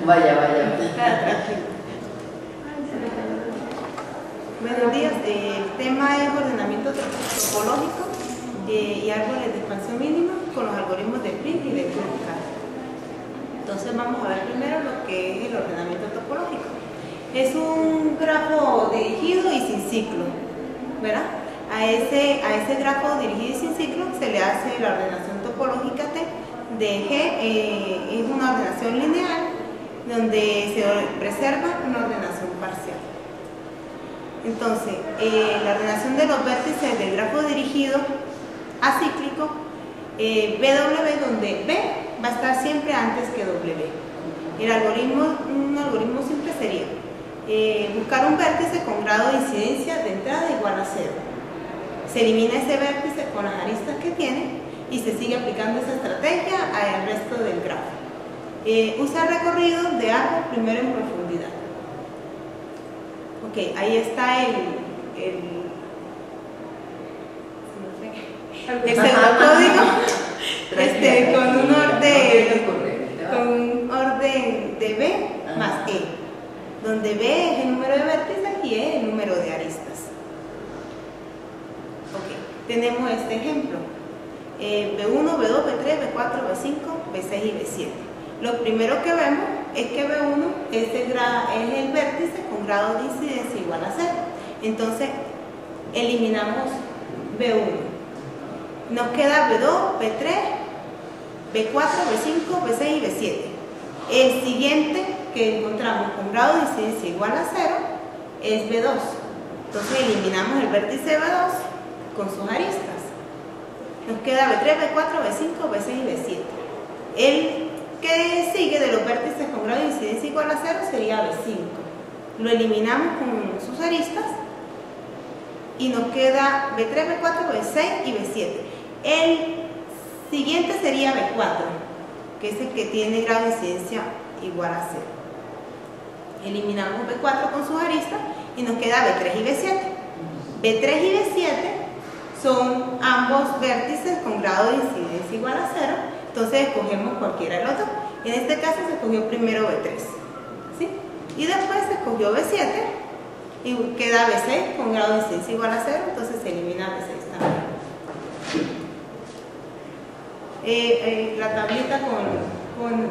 Vaya, vaya. Buenos días, el tema es ordenamiento topológico y árboles de expansión mínima con los algoritmos de Flynn y de Kluge-Kalm. Entonces vamos a ver primero lo que es el ordenamiento topológico. Es un grafo dirigido y sin ciclo, ¿verdad? A ese grafo dirigido y sin ciclo se le hace la ordenación topológica T de G, es una ordenación lineal donde se preserva una ordenación parcial. Entonces, la ordenación de los vértices del grafo dirigido acíclico, BW, donde B va a estar siempre antes que W. Un algoritmo simple sería buscar un vértice con grado de incidencia de entrada igual a 0. Se elimina ese vértice con las aristas que tiene y se sigue aplicando esa estrategia al resto del grafo. Usa recorrido de árbol primero en profundidad. Ok, ahí está el pseudocódigo con un orden de B más E, donde B es el número de vértices y E el número de aristas. Ok, tenemos este ejemplo. B1, B2, B3, B4, B5, B6 y B7. Lo primero que vemos es que B1 es el vértice con grado de incidencia igual a 0. Entonces, eliminamos B1. Nos queda B2, B3, B4, B5, B6 y B7. El siguiente que encontramos con grado de incidencia igual a 0 es B2. Entonces, eliminamos el vértice B2 con sus aristas. Nos queda B3, B4, B5, B6 y B7. El que sigue de los vértices con grado de incidencia igual a 0 sería B5. Lo eliminamos con sus aristas y nos queda B3, B4, B6 y B7. El siguiente sería B4, que es el que tiene grado de incidencia igual a 0. Eliminamos B4 con sus aristas y nos queda B3 y B7. B3 y B7 son ambos vértices con grado de incidencia igual a 0, entonces escogemos cualquiera de los dos. En este caso se escogió primero B3, ¿sí? Y después se escogió B7 y queda B6 con grado de incidencia igual a 0, entonces se elimina B6 también. La tablita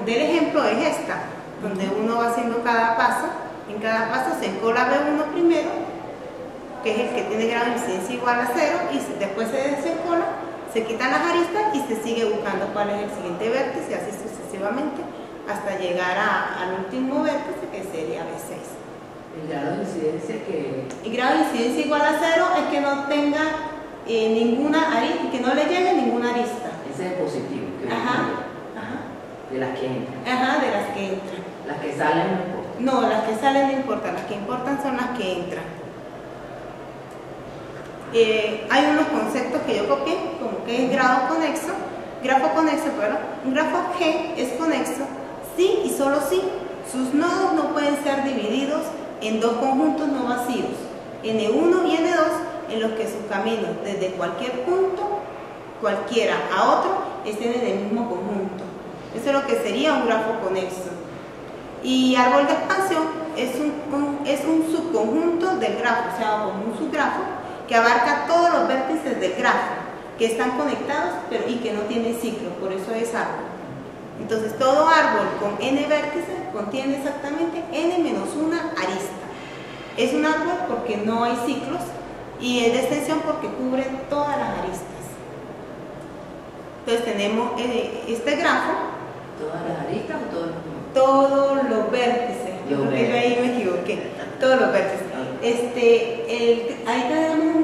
del ejemplo es esta, donde uno va haciendo cada paso. En cada paso se encola B1 primero, que es el que tiene grado de incidencia igual a 0, y después se desencola, se quitan las aristas y se sigue buscando cuál es el siguiente vértice, así sucesivamente, hasta llegar al último vértice, que sería B6. ¿El grado de incidencia que...? El grado de incidencia igual a 0 es que no tenga ninguna arista, que no le llegue ninguna arista. Ese es positivo. De las que entran. Ajá, de las que entran. Las que salen no importan. No, las que salen no importan, las que importan son las que entran. Hay unos conceptos que yo copié, como que es grafo conexo, perdón. Un grafo G es conexo si y solo si sus nodos no pueden ser divididos en dos conjuntos no vacíos, N1 y N2, en los que sus caminos desde cualquier punto, cualquiera a otro, estén en el mismo conjunto. Eso es lo que sería un grafo conexo. Y árbol de expansión es un subconjunto del grafo, o sea, como un subgrafo que abarca todos los vértices del grafo, que están conectados y que no tienen ciclo, por eso es árbol. Entonces, todo árbol con n vértices contiene exactamente n-1 arista. Es un árbol porque no hay ciclos y es de extensión porque cubre todas las aristas. Entonces, tenemos este grafo. ¿Todas las aristas o todos los números? Todos los vértices. Yo creo que ahí me equivoqué. Todos los vértices. Ahí tenemos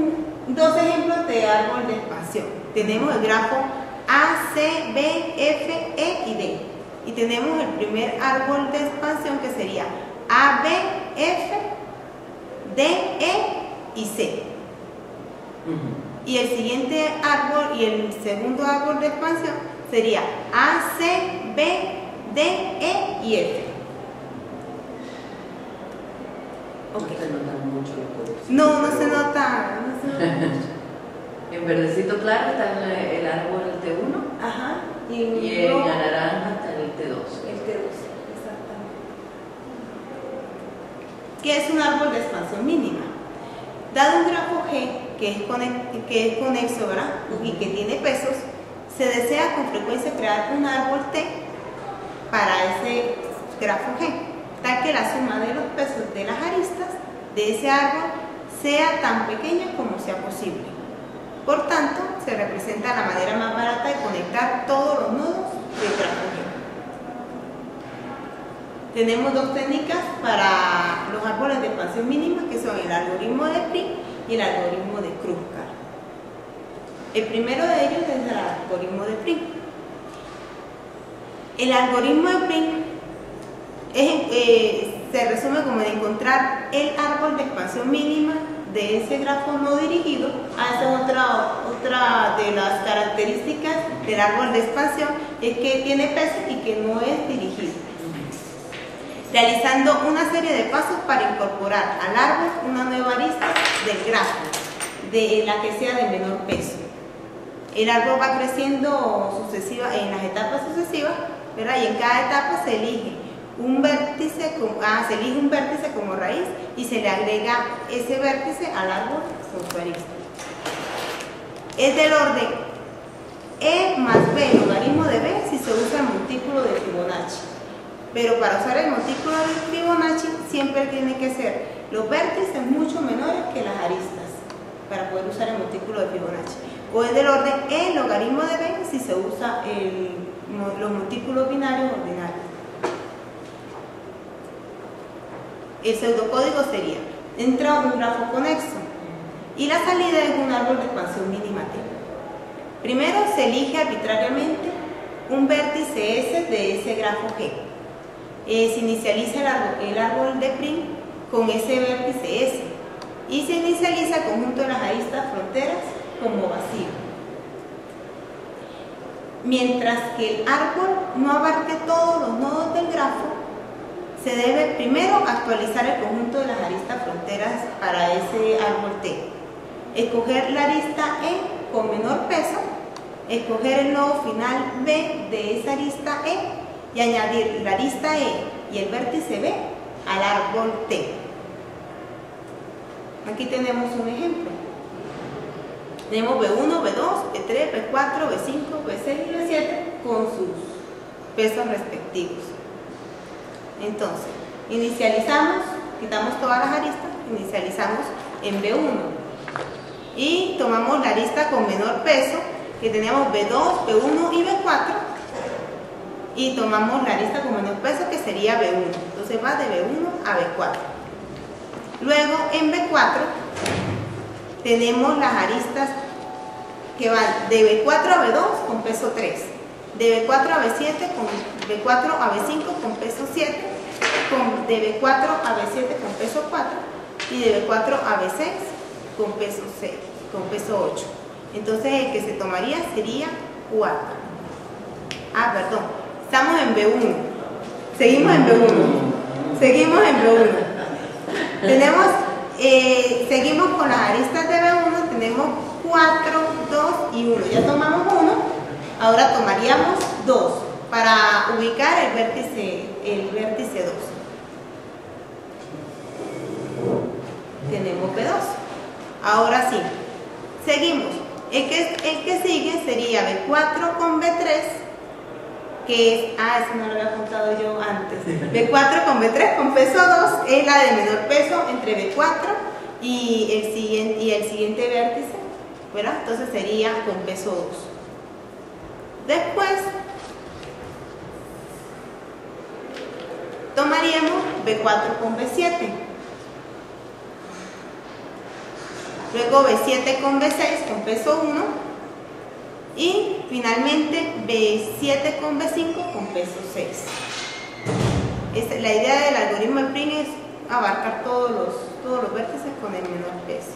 dos ejemplos de árbol de expansión. Tenemos el grafo A, C, B, F, E y D. Y tenemos el primer árbol de expansión que sería A, B, F, D, E y C. Y el siguiente árbol y el segundo árbol de expansión sería A, C, B, D, E y F. Okay. No se notan mucho los colores. No se nota. En verdecito claro está el árbol T1. Ajá. Y en naranja está el T2. El T2, exactamente. ¿Qué es un árbol de expansión mínima? Dado un grafo G que es conexo, ¿verdad? Y que tiene pesos, se desea con frecuencia crear un árbol T para ese grafo G, tal que la suma de los pesos de las aristas de ese árbol sea tan pequeña como sea posible. Por tanto, se representa la manera más barata de conectar todos los nodos del grafo G. Tenemos dos técnicas para los árboles de expansión mínima, que son el algoritmo de Pring y el algoritmo de Kruskal. El primero de ellos es el algoritmo de Pring. El algoritmo de Pring se resume como en encontrar el árbol de expansión mínima de ese grafo no dirigido. Esa es otra de las características del árbol de expansión, es que tiene peso y que no es dirigido. Realizando una serie de pasos para incorporar al árbol una nueva arista del grafo, de la que sea de menor peso. El árbol va creciendo en las etapas sucesivas, ¿verdad? Y en cada etapa se elige un vértice como raíz y se le agrega ese vértice al árbol con su arista. Es del orden E más B logaritmo de B si se usa el montículo de Fibonacci. Pero para usar el montículo de Fibonacci siempre tiene que ser los vértices mucho menores que las aristas para poder usar el montículo de Fibonacci. O es del orden E logaritmo de B si se usa los montículos binarios ordinarios. El pseudocódigo sería: entra un grafo conexo y la salida es un árbol de expansión mínima T. Primero se elige arbitrariamente un vértice S de ese grafo G. Se inicializa el árbol de Pring con ese vértice S y se inicializa el conjunto de las aristas fronteras como vacío. Mientras que el árbol no abarque todos los nodos del grafo, se debe primero actualizar el conjunto de las aristas fronteras para ese árbol T. Escoger la arista E con menor peso, escoger el nodo final B de esa arista E y añadir la arista E y el vértice B al árbol T. Aquí tenemos un ejemplo. Tenemos B1, B2, B3, B4, B5, B6 y B7 con sus pesos respectivos. Entonces, inicializamos, quitamos todas las aristas, inicializamos en B1 y tomamos la arista con menor peso, que teníamos B2, B1 y B4, y tomamos la arista con menor peso, que sería B1. Entonces va de B1 a B4. Luego en B4 tenemos las aristas que van de B4 a B2 con peso 3, de B4 a B7 con B4 a B5 con peso 7, de B4 a B7 con peso 4 y de B4 a B6 con peso 6, con peso 8. Entonces el que se tomaría sería 4. Estamos en B1. Seguimos en B1. Tenemos, seguimos con las aristas de B1. Tenemos 4, 2 y 1. Ya tomamos 1. Ahora tomaríamos 2 para ubicar el vértice 2. Tenemos B2. Ahora sí, seguimos. El que sigue sería B4 con B3, que es, eso no lo había contado yo antes. B4 con B3 con peso 2 es la de menor peso entre B4 y el siguiente vértice, ¿verdad? Entonces sería con peso 2. Después tomaríamos B4 con B7. Luego B7 con B6 con peso 1 y finalmente B7 con B5 con peso 6. La idea del algoritmo de Pring es abarcar todos los vértices con el menor peso.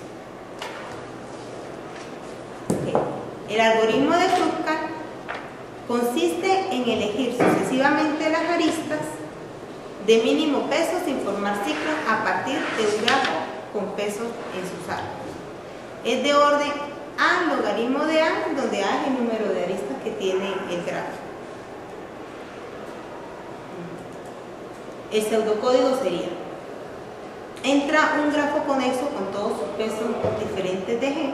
El algoritmo de Kruskal consiste en elegir sucesivamente las aristas de mínimo peso sin formar ciclos a partir de un grafo con pesos en sus árboles. Es de orden A logaritmo de A, donde A es el número de aristas que tiene el grafo. El pseudocódigo sería: entra un grafo conexo con todos sus pesos diferentes de G,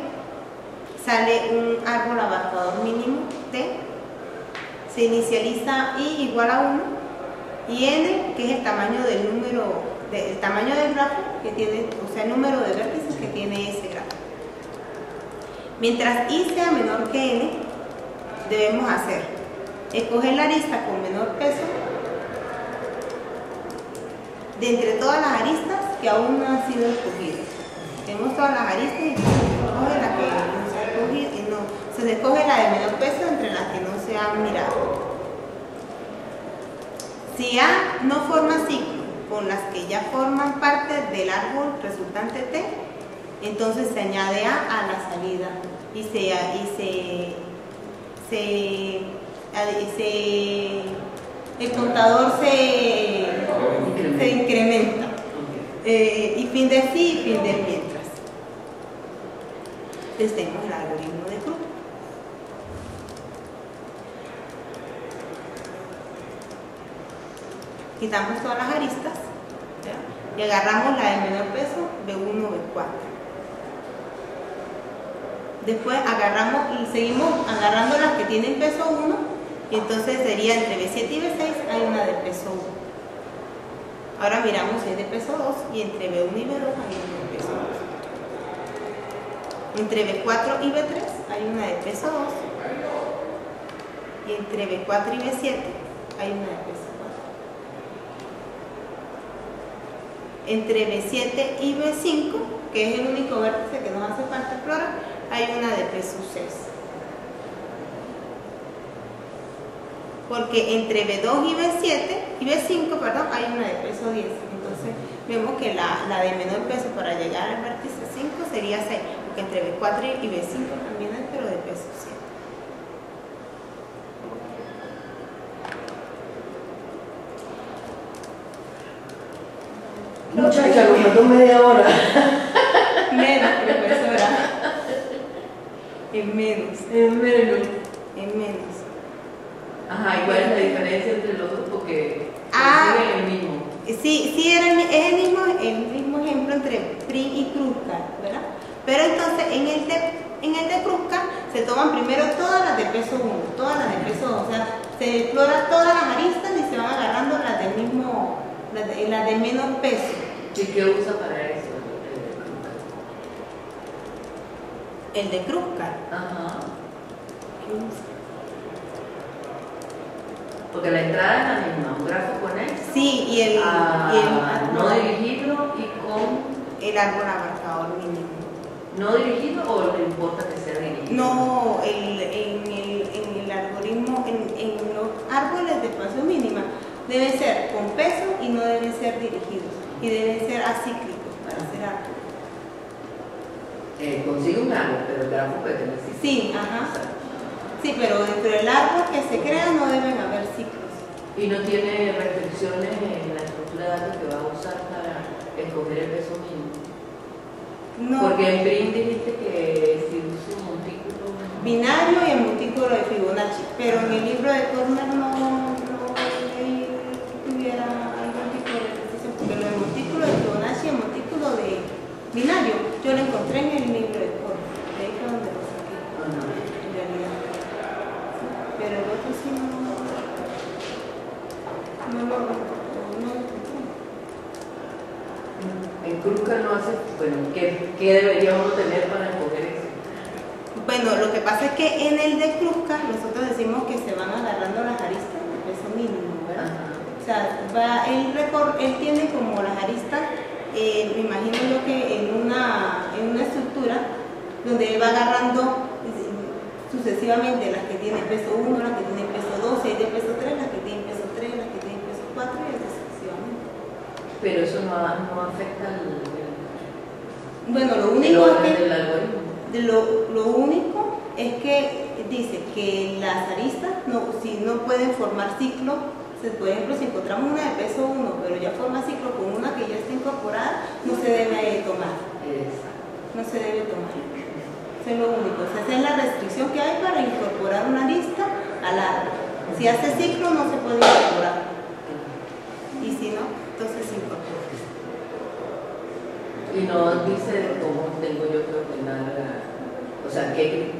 sale un árbol abarcador mínimo T, se inicializa I igual a 1 y N, que es el tamaño del número, el tamaño del grafo que tiene, o sea, el número de vértices que tiene ese grafo. Mientras I sea menor que N, debemos hacer escoger la arista con menor peso de entre todas las aristas que aún no han sido escogidas. Tenemos todas las aristas y se escoge la que no se ha escogido y no, se escoge la de menor peso entre las que no se han mirado. Si A no forma ciclo con las que ya forman parte del árbol resultante T, entonces se añade A la salida y el contador se incrementa. Y fin de sí y fin de mientras. Entonces tenemos el algoritmo de Kruger. Quitamos todas las aristas, ¿ya? Y agarramos la de menor peso, B1, B4. Después agarramos y seguimos agarrando las que tienen peso 1, y entonces sería entre B7 y B6 hay una de peso 1. Ahora miramos si es de peso 2 y entre B1 y B2 hay una de peso 2. Entre B4 y B3 hay una de peso 2 y entre B4 y B7 hay una de peso 4. Entre B7 y B5, que es el único vértice que nos hace falta explorar, hay una de peso 6. Porque entre B2 y B5, perdón, hay una de peso 10. Entonces vemos que la de menor peso para llegar al vértice 5 sería 6, porque entre B4 y B5 también hay, pero de peso 7. Muchacha, nos faltó media hora. Menos, profesora. En menos. En menos. En menos. Ajá, ¿y cuál es la diferencia entre los dos? Porque siguen el mismo. Sí, es el mismo ejemplo entre PRI y Kruskal, ¿verdad? Pero entonces en el de Kruskal se toman primero todas las de peso 1, todas las de peso 2, o sea, se exploran todas las aristas y se van agarrando las del mismo, las de menor peso. ¿Y qué usa para eso? El de Kruskal. Ajá. ¿Qué usa? Porque la entrada es la misma, un grafo conexo. Sí, y el no dirigido y con el árbol abarcador mínimo. ¿No dirigido o le importa que sea dirigido? No, en el algoritmo, en los árboles de espacio mínima, deben ser con peso y no deben ser dirigidos. Y deben ser acíclicos para hacer árboles. Consigue un árbol, pero el grafo puede tener ciclos. Sí, ajá. Sí, pero dentro del árbol que se crea no deben haber ciclos. ¿Y no tiene restricciones en la estructura de datos que va a usar para escoger el peso mínimo? No. Porque en PRIM dijiste que si usa un montículo binario y el montículo de Fibonacci, pero en el libro de Turner no leí que tuviera algún tipo de restricción, porque lo del montículo de Fibonacci y el montículo de binario yo lo encontré en el libro de Turner, de ahí fue donde lo saqué, en realidad. Sí, pero el otro sí no lo encontré. En Kruskal no hace, bueno, ¿qué debería uno tener para escoger eso? Bueno, lo que pasa es que en el de Kruskal nosotros decimos que se van agarrando las aristas de peso mínimo, ¿verdad? O sea, él tiene como las aristas, me imagino yo que en una estructura donde él va agarrando sucesivamente las que tienen peso 1, las que tienen peso 2, si hay de peso 3, las que tienen peso 3, las que tienen peso 4 y así sucesivamente. Pero eso no afecta Bueno, lo único es que dice que las aristas, si no pueden formar ciclo, por ejemplo, si encontramos una de peso 1, pero ya forma ciclo con una que ya está incorporada, no se debe tomar. No se debe tomar. Eso es lo único. Esa es la restricción que hay para incorporar una arista al árbol. Si hace ciclo, no se puede incorporar. Y si no, entonces se incorpora. Y no dice cómo tengo yo que ordenar, o sea, qué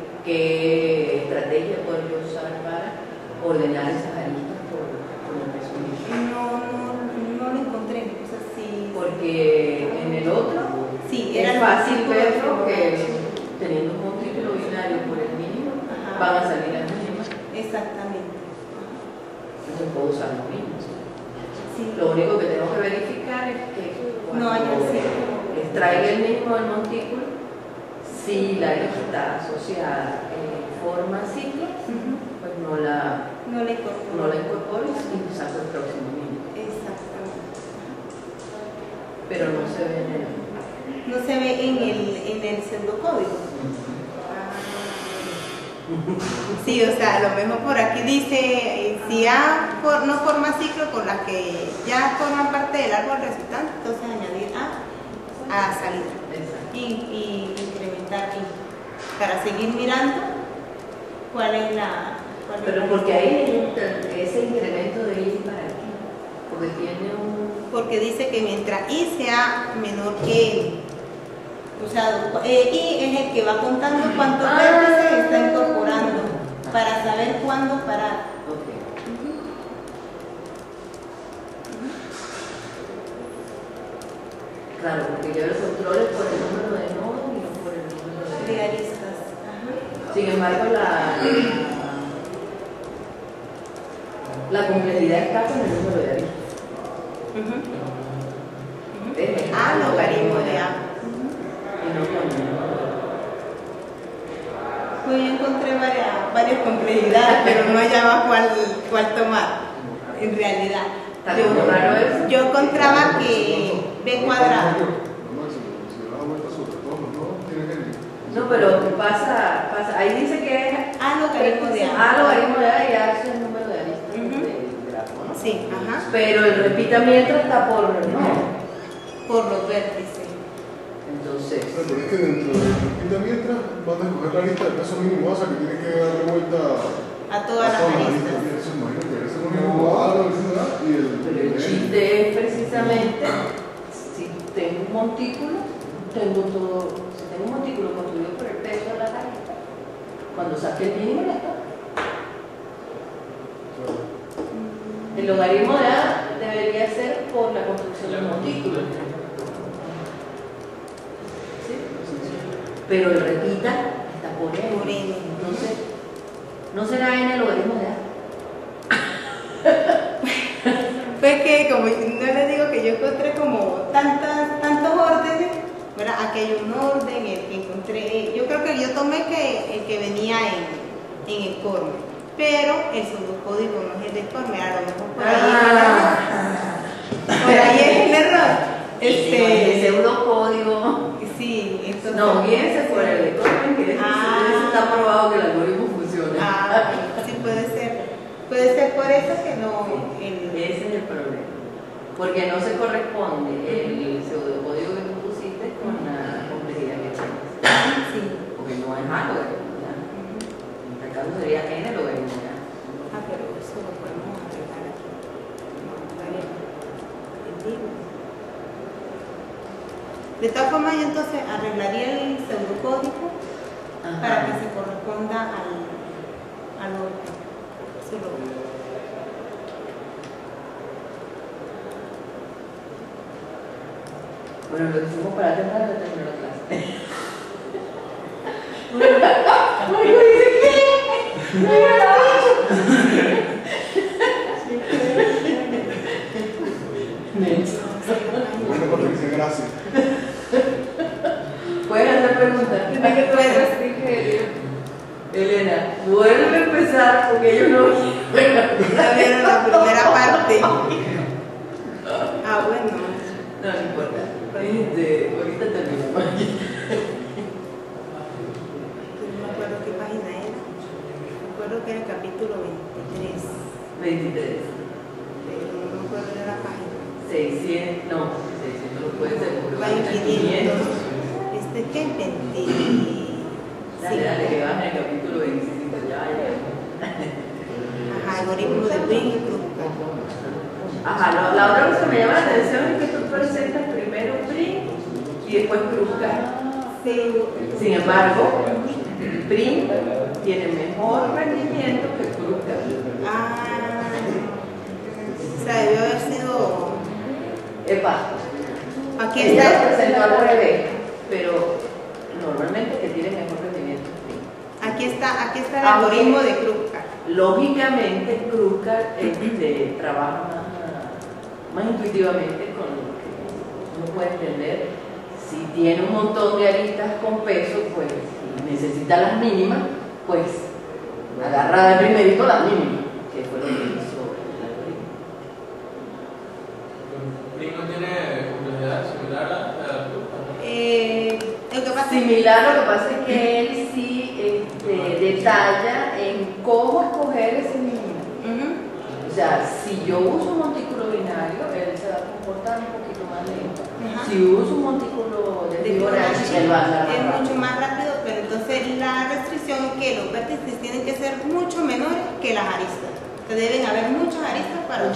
estrategia puedo yo usar para ordenar esas aristas por el peso mínimo. No lo encontré, o sea, sí. Porque en el otro Sí, es era fácil verlo que que teniendo un múltiplo binario por el mínimo van a salir las mismas. Exactamente. Entonces puedo usar los mismos. Sí. Lo único que tengo que verificar es que No haya sido. extraiga el mínimo del montículo, si la arista asociada forma ciclo, pues no la incorporo y saco el próximo mínimo. Exactamente. Pero no se ve en el... No se ve en el pseudocódigo. Sí, o sea, a lo mejor por aquí dice, si A no forma ciclo con las que ya forman parte del árbol resultante, entonces añadir a salida y incrementar I, para seguir mirando cuál es la... Pero porque ahí ese incremento de I para aquí, porque tiene Porque dice que mientras I sea menor que N, o sea, I es el que va contando cuántos vértices está incorporando para saber cuándo parar. Claro, porque yo los controles por el número de nodos y no por el número De aristas. Sin embargo, la complejidad está con el número de aristas. Logaritmo de A. Y no con el número de... Pues yo encontré varias complejidades, pero no hallaba cuál tomar, en realidad. Yo encontraba que B cuadrado. No, pero pasa, ahí dice que es logaritmo de A. Logaritmo de A y A es el número de aristas del grafo, ¿no? Sí, ajá. Pero el repitamiento está por los vértices. Entonces. Pero es que dentro del repitamiento van a escoger la lista de peso mínimo, o sea que tiene que darle vuelta a todas las aristas. Eso imagino que ese es un igual y el chiste es precisamente si tengo un montículo, tengo todo. Si tengo un montículo construido por el peso de las aristas, cuando saque el mínimo ya está. El logaritmo de A debería ser por la construcción del montículo. ¿Sí? Pero el repita está por N. Entonces, ¿no será N el logaritmo de A? Pues que como no les digo que yo encontré como tantos órdenes, ¿verdad? Aquí hay un orden, el que encontré, yo creo que yo tomé el que venía en el Corme, pero el pseudocódigo no es el de Corme, a lo mejor por ahí es el error. El pseudocódigo. Sí, entonces. No, fíjense por el de Corme, que eso está probado que el algoritmo funciona. Sí, puede ser. Puede ser por eso que no. Ese es el problema. Porque no se corresponde el pseudocódigo que tú pusiste con la complejidad que tienes. Sí. Porque no es A logaritmo de A. En este caso sería N logaritmo de A. Pero eso lo podemos agregar aquí. De tal forma, yo entonces arreglaría el pseudocódigo para que se corresponda al orden. Bueno, lo hicimos para terminar la clase. Bueno, dice que no Bueno, Patricia, gracias. Pueden hacer preguntas. tiene que poder restringir. Elena, vuelve a empezar porque ellos no Ya vieron la primera parte. Bueno. No importa. Ahorita terminamos. No me acuerdo qué página era. Me acuerdo que era el capítulo 23. 23. Pero no me acuerdo de la página. 600, no, 600 no puede ser. Va en 500. ¿Qué? 20. Dale, que vas en el capítulo 25. Ya. Algoritmo de Brin. La otra cosa que me llama la atención es que tú presentas primero Brin y y después Kruscar. Sí. Sin embargo, Prim tiene mejor rendimiento que Kruscar. O sea, debió haber sido... Epa, Aquí ella está. lo presentó al revés, pero normalmente que tiene mejor rendimiento es Prim. Aquí está el algoritmo de Kruscar. Lógicamente, Kruscar trabaja más intuitivamente con lo que uno puede entender. Si tiene un montón de aristas con peso, pues, y necesita las mínimas, pues agarra de primerito las mínimas, que fue lo que hizo el algoritmo. ¿Prim no tiene complejidad similar a Kruscar? Lo que pasa Similar, lo que pasa es que él sí detalla en cómo escoger ese mínimo. O sea, si yo uso un montículo binario, él se va a comportar un poquito más lento. Si uso un montículo de Fibonacci, él va a andar es más mucho rápido. más rápido, pero entonces la restricción es que los vértices tienen que ser mucho menores que las aristas. Que deben haber muchas aristas para,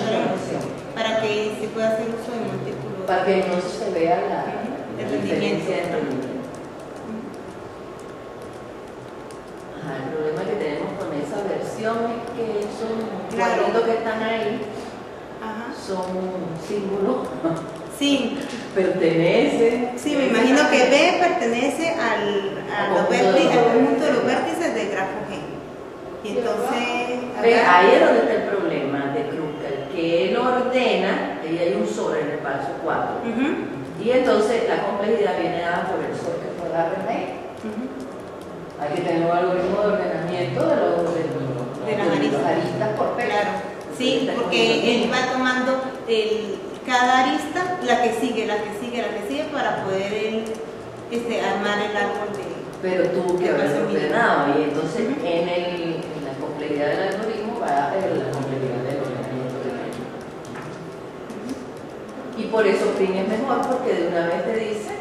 para que se pueda hacer uso de montículos. Para que no se vea la El diferencia rendimiento. de rendimiento. El problema que tenemos con esa versión es que esos cuadritos que están ahí son símbolos, Sí, pertenecen. sí, me imagino que B pertenece al conjunto de los vértices del grafo G. Y entonces, Ahí es donde está el problema de Kruscar, que él ordena, ahí hay un sol en el paso 4. Y entonces la complejidad viene dada por el sol que fue la raíz. Hay que tener un algoritmo de ordenamiento de las aristas por peso. claro, sí, porque él va tomando cada arista, la que sigue, para poder armar el árbol de... Pero tuvo que haberlo ordenado, y entonces en la complejidad del algoritmo va a haber la complejidad del ordenamiento del algoritmo. Y por eso Prim es mejor, porque de una vez te dice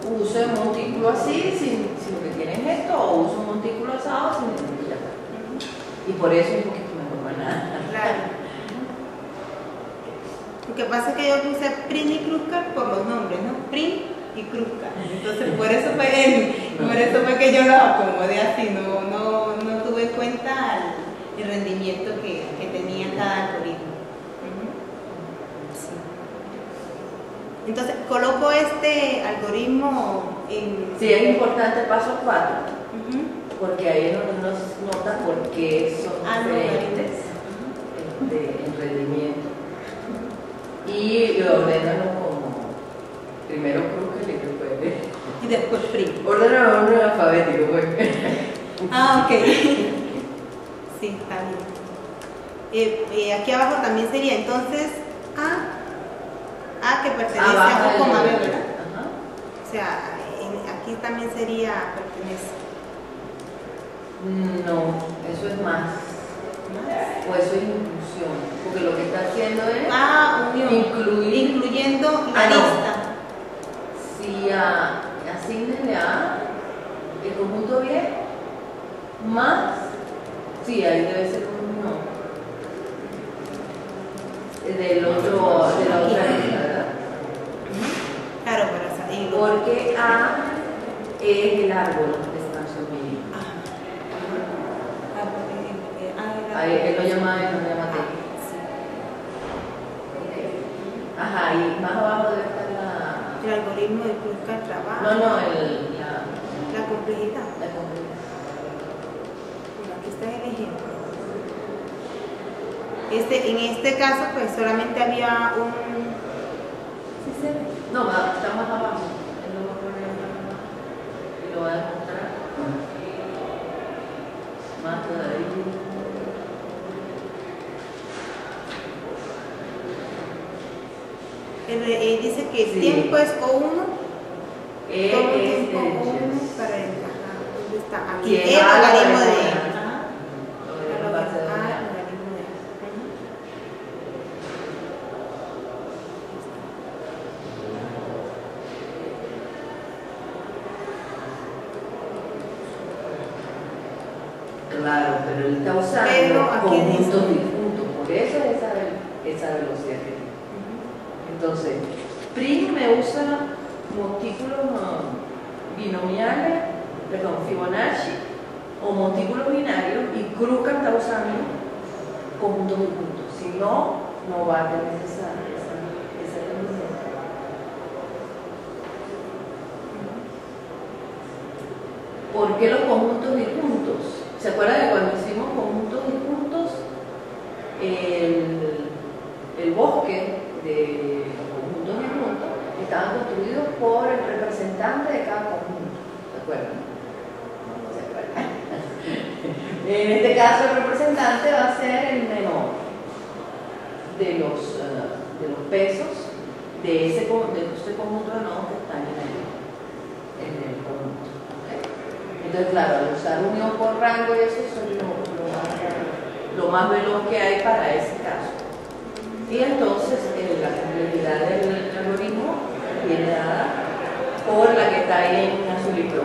uso un montículo así si lo que tienes es esto, o uso un montículo asado sin el ya. Y por eso es un poquito mejor nada. Claro. Lo que pasa es que yo puse Prim y Kruscar por los nombres, ¿no? Prim y Kruscar. Entonces por eso fue que yo lo acomodé así, no tuve en cuenta el rendimiento que tenía cada algoritmo. Sí. Entonces coloco este algoritmo en... Sí, es importante el paso 4, porque ahí es donde uno nota por qué son diferentes en rendimiento. Y ordénalo como primero Kruscar y después Prim. Ordénalo en orden alfabético, pues. Ok. Sí, está bien. Aquí abajo también sería entonces A que pertenece a O, B, ¿verdad? O sea, aquí también sería pertenece. No, eso es más. O eso es inclusión. Porque lo que está haciendo es unión. Incluyendo la lista. Si asignenle a el conjunto bien más, sí, ahí debe ser un no. De la otra lista, ¿verdad? Claro, pero salir. Porque A es el árbol de expansión mínima. Ahí él lo llama y no lo llama T. Ajá, y más abajo debe estar el algoritmo de Kruscar trabaja. No, la complejidad. La complejidad. Bueno, aquí está el ejemplo. En este caso, pues solamente había un... ¿Sí se ve? No, está más abajo. Él lo va a poner más abajo. Y lo va a demostrar. Más todavía. Dice que el tiempo es O1. Todo el tiempo O1 para el... ¿Dónde está? Aquí. El logaritmo de... Claro, pero él está usando conjuntos difuntos, por eso es esa velocidad que tiene. Entonces, Prim me usa montículos binomiales, perdón, Fibonacci o montículos binarios, y Kruskalj está usando conjuntos de puntos. Si no, no va a tener esa tendencia. ¿Por qué los conjuntos disjuntos? ¿Se acuerdan de cuando hicimos conjuntos disjuntos? El bosque de los conjuntos disjuntos estaban construidos por el representante de cada conjunto. ¿Se acuerdan? ¿Se acuerdan? En este caso el representante va a ser el menor de los pesos de ese conjunto de nodos que están en el conjunto. ¿Okay? Entonces, claro, al usar unión por rango y eso es lo más veloz que hay para ese caso. Y entonces la complejidad del algoritmo viene dada por la que está ahí en azulito.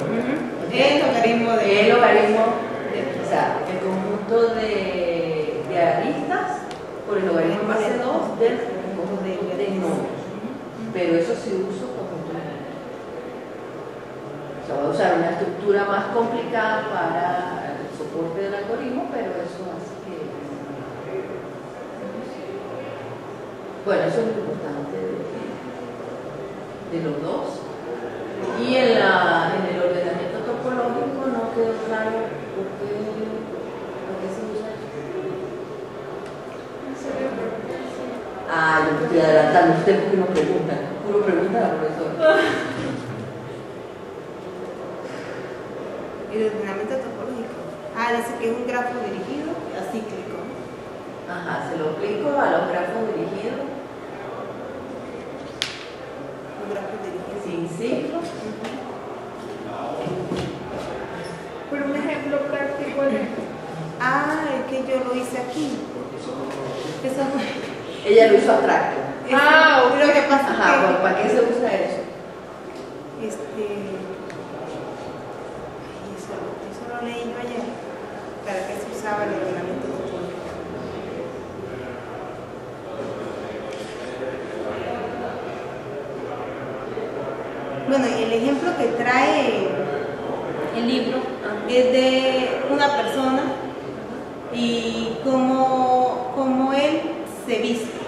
El logaritmo de... O sea, el conjunto de aristas por el logaritmo en base 2 del conjunto de nodos. Pero eso sí uso conjunto de nodos. O sea, voy a usar una estructura más complicada para el soporte del algoritmo, pero eso hace que... Bueno, eso es lo importante de los dos. Y en el ordenamiento topológico no quedó claro por qué se usa eso. Ah, yo me estoy adelantando, usted porque no pregunta. Puro pregunta a la profesora. El ordenamiento topológico. Dice que es un grafo dirigido acíclico. Ajá, se lo aplico a los grafos dirigidos. Un grafo dirigido. Sin ciclo. Por un ejemplo práctico. Es que yo lo hice aquí. Eso fue. Ella lo hizo abstracto. Okay. Lo que pasa es que... ¿Para qué se usa eso? Eso lo leí yo ayer. ¿Para qué se usaba el ordenamiento topológico? Bueno, el ejemplo que trae el libro es de una persona y cómo él se viste.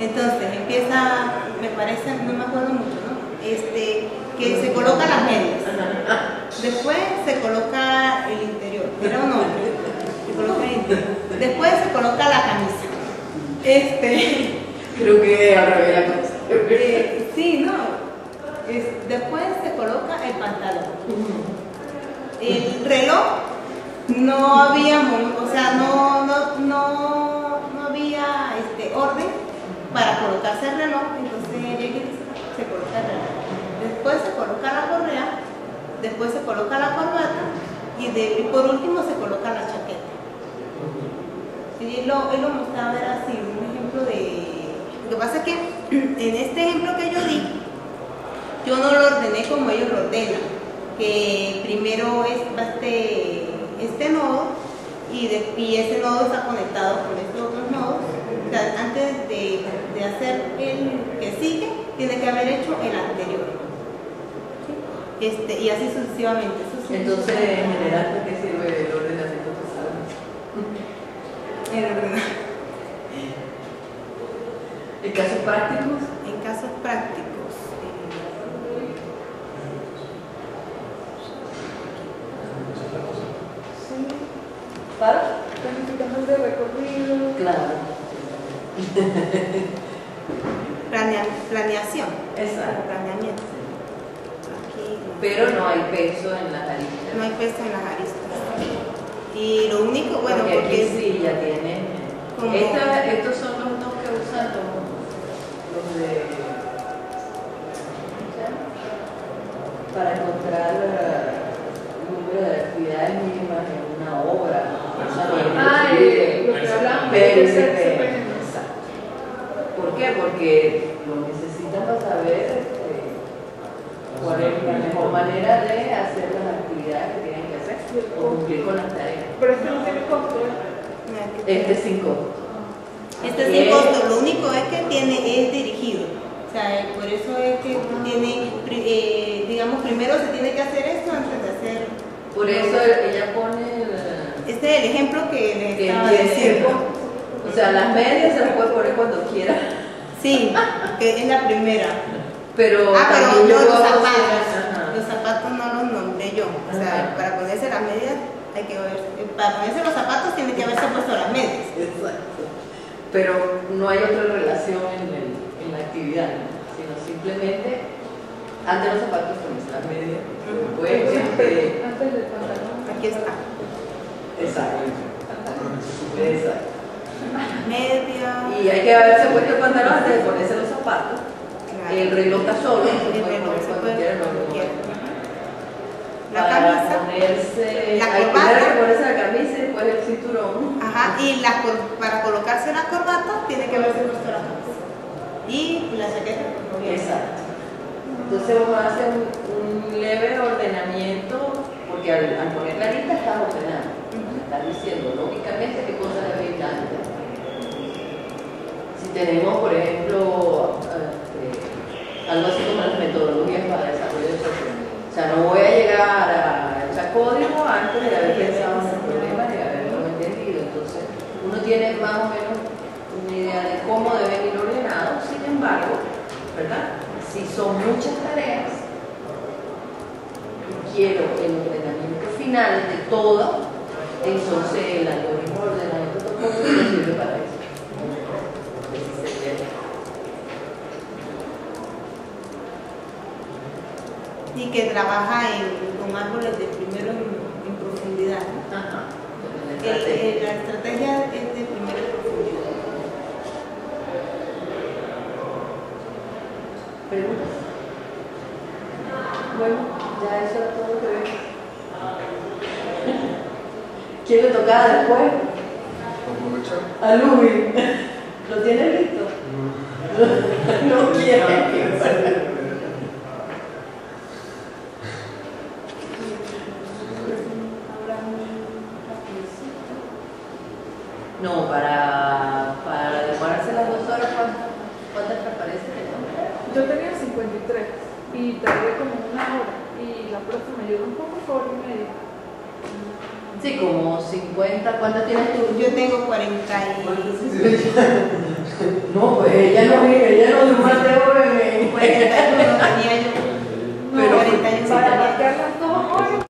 Entonces empieza, me parece, no me acuerdo mucho, ¿no? Que se coloca las medias. Después se coloca el interior. Era un hombre. Se coloca el interior. Después se coloca la camisa. Creo que al revés la cosa. Sí, no. Después se coloca el pantalón. El reloj no había, o sea, no había orden para colocarse el reloj, entonces se coloca el reloj. Después se coloca la correa, después se coloca la corbata y por último se coloca la chaqueta. Y él lo mostraba, era así, un ejemplo de... Lo que pasa es que en este ejemplo que yo di, yo no lo ordené como ellos lo ordenan, que primero va este nodo y ese nodo está conectado con estos otros nodos. O sea, antes de hacer el que sigue, tiene que haber hecho el anterior. ¿Sí? Y así sucesivamente. Entonces, en general, ¿para qué sirve el ordenamiento pasado? El ordenamiento. ¿En casos prácticos? En casos prácticos. ¿Para? Planificación de recorrido. Claro. Planeación. Exacto. Planeamiento. Aquí no. Pero no hay peso en las aristas. No hay peso en las aristas. Y lo único, bueno, porque aquí sí ya tienen. Como... Estos son los dos que usan los de. ¿Cómo se llama? Para encontrar el número de actividades mínimas en una obra. Lo que hablamos de CPN. Exacto. ¿Por qué? Porque lo necesitan para saber cuál es la mejor manera de hacer las actividades que tienen que hacer o cumplir con las tareas. Pero este no tiene costo. Este sin costo. Este sin costo, lo único es que es dirigido. O sea, por eso es que tiene tiene que hacer esto antes de hacer. Por eso ella pone este es el ejemplo que les estaba diciendo. O sea, las medias se las puede poner cuando quiera. Sí, que es la primera. Pero pero yo los zapatos no los nombré yo. O sea, para ponerse las medias hay que ver. Para ponerse los zapatos tiene que haberse puesto las medias. Exacto. Pero no hay otra relación en la actividad, ¿no? Sino simplemente antes los zapatos ponerse las medias. Después, antes del pantalón. Aquí está. Exacto. Exacto. Media. Y hay que haberse puesto el pantalón antes de ponerse los zapatos. Claro. El reloj está solo, El reloj se puede poner cuando quiera. La camisa. Ponerse, la hay corbata. que ponerse la camisa y después el cinturón. Ajá, y para colocarse la corbata tiene que haberse puesto la camisa. Y la chaqueta. Exacto. Entonces vamos a hacer un leve ordenamiento, porque al poner la lista estás ordenando. Estás diciendo lógicamente qué cosa debe ir antes. Si tenemos, por ejemplo, algo así como las metodologías para desarrollo de software. O sea, no voy a llegar a echar código antes de haber pensado en el problema y haberlo entendido. Entonces, uno tiene más o menos una idea de cómo deben ir ordenados. Sin embargo, ¿verdad? Si son muchas tareas y quiero el ordenamiento final de todo, entonces el algoritmo de ordenamiento topológico no sirve para eso. Y que trabaja con árboles de primero en profundidad. Ajá. La estrategia es de primero en profundidad. ¿Preguntas? Bueno, ya eso era todo lo que veo. ¿Quién le tocaba después? Aprovechar. A Luis. ¿Lo tienes listo? No quiere. No, para demorarse las 2 horas, ¿cuántas te parece? Yo tenía 53 y tardé como 1 hora y la profe me ayudó un poco, por 1 hora y media. Sí, como 50. ¿Cuántas tienes tú? Yo tengo 40 No, pues ella no duró más de hora en 41 tenía yo. Pero 41 para